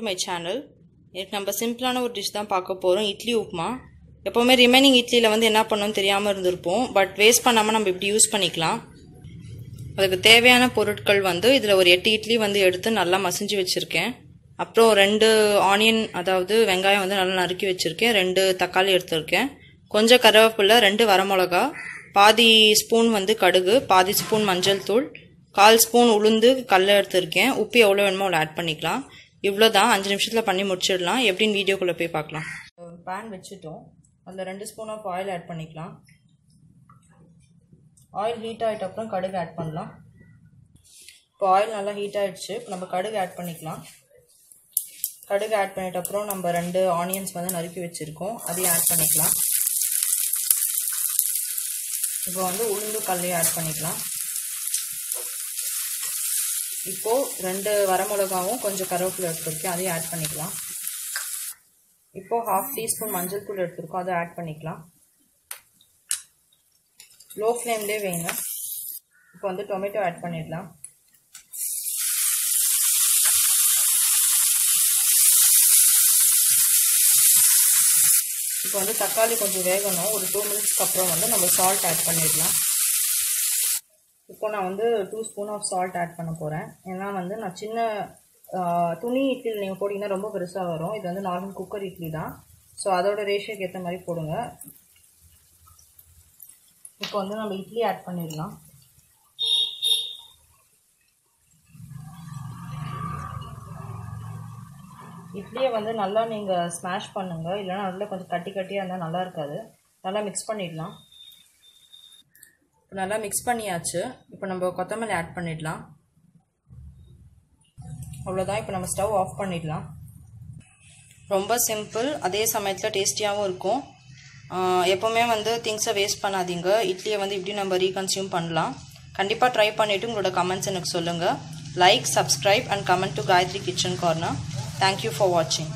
to my channel. இன்னைக்கு நம்ம சிம்பிளான ஒரு டிஷ் தான் பார்க்க போறோம், இட்லி உப்புமா. எப்பவுமே ரிமைனிங் இட்லில வந்து என்ன பண்ணனும் தெரியாம இருந்திருப்போம். பட் வேஸ்ட் பண்ணாம நம்ம இப்படி யூஸ் பண்ணிக்கலாம். அதுக்கு தேவையான பொருட்கள் வந்து இதுல ஒரு 8 இட்லி வந்து எடுத்து நல்லா மசிஞ்சு வச்சிருக்கேன். அப்புறம் 2 ஆனியன் அதாவது வெங்காயம் வந்து நல்லா நறுக்கி வச்சிருக்கேன். 2 தக்காளி எடுத்துர்க்கேன். கொஞ்சம் கறிவேப்பிலை, 2 வரமிளகாய், பாதி ஸ்பூன் வந்து கடுகு, பாதி ஸ்பூன் மஞ்சள் தூள், 1/4 ஸ்பூன் உளுந்து கல்ல எடுத்துர்க்கேன். உப்பு எவ்வளவு வேணுமோ அவ்வளவு ஆட் பண்ணிக்கலாம். இவ்வளவுதான், 5 நிமிஷத்துல பண்ணி முடிச்சிடலாம். எப்படின்னு வீடியோக்குள்ள போய் பார்க்கலாம். pan வச்சிட்டோம். அதுல 2 ஸ்பூன் ஆஃப் ஆயில் ஆட் பண்ணிக்கலாம். ஆயில் ஹீட் ஆயிட்ட அப்புறம் கடுகு ஆட் பண்ணலாம். இப்போ ஆயில் நல்லா ஹீட் ஆயிடுச்சு. நம்ம கடுகு ஆட் பண்ணிக்கலாம். கடுகு ஆட் பண்ணிட்ட அப்புறம் நம்ம 2 ஆனியன்ஸ் வந்து நறுக்கி வச்சிருக்கோம், அதையும் ஆட் பண்ணிக்கலாம். இப்போ வந்து உளுந்து கல்லையும் ஆட் பண்ணிக்கலாம். இப்போ 2 வரமிளகாவும் கொஞ்சம் கருவேப்பிலை எடுத்துருக்கேன், அதையும் ஆட் பண்ணிக்கலாம். இப்போ 1/2 டீஸ்பூன் மஞ்சள் தூள் எடுத்துருக்கோம், அதை ஆட் பண்ணிக்கலாம். லோ ஃப்ளேம்லேயே வைங்க. இப்போ வந்து டொமேட்டோ ஆட் பண்ணிடலாம். இப்போ வந்து தக்காளி கொஞ்சம் வேகணும். ஒரு 2 மினிட்ஸ்க்கு அப்புறம் வந்து நம்ம சால்ட் ஆட் பண்ணிடலாம். இப்போ நான் வந்து 2 ஸ்பூன் ஆஃப் சால்ட் ஆட் பண்ண போகிறேன். ஏன்னா வந்து நான் சின்ன துணி இட்லி நீங்கள் போட்டிங்கன்னா ரொம்ப பெருசாக வரும். இது வந்து நார்மல் குக்கர் இட்லி தான். ஸோ அதோட ரேஷியோக்கு ஏற்ற மாதிரி போடுங்க. இப்போ வந்து நம்ம இட்லி ஆட் பண்ணிடலாம். இட்லியை வந்து நல்லா நீங்கள் ஸ்மாஷ் பண்ணுங்கள், இல்லைன்னா நல்லா கொஞ்சம் கட்டியாக இருந்தால் நல்லா இருக்காது. நல்லா மிக்ஸ் பண்ணிடலாம். நல்லா மிக்ஸ் பண்ணியாச்சு. இப்போ நம்ம கொத்தமல்லி ஆட் பண்ணிடலாம். அவ்வளோதான். இப்போ நம்ம ஸ்டவ் ஆஃப் பண்ணிடலாம். ரொம்ப சிம்பிள், அதே சமயத்தில் டேஸ்டியாகவும் இருக்கும். எப்போவுமே வந்து திங்ஸை வேஸ்ட் பண்ணாதீங்க. இட்லியை வந்து இப்படி நம்ம ரீகன்சியூம் பண்ணலாம். கண்டிப்பாக ட்ரை பண்ணிவிட்டு உங்களோட கமெண்ட்ஸ் எனக்கு சொல்லுங்கள். Like, subscribe and comment to Gai3 Kitchen Corner. Thank you for watching.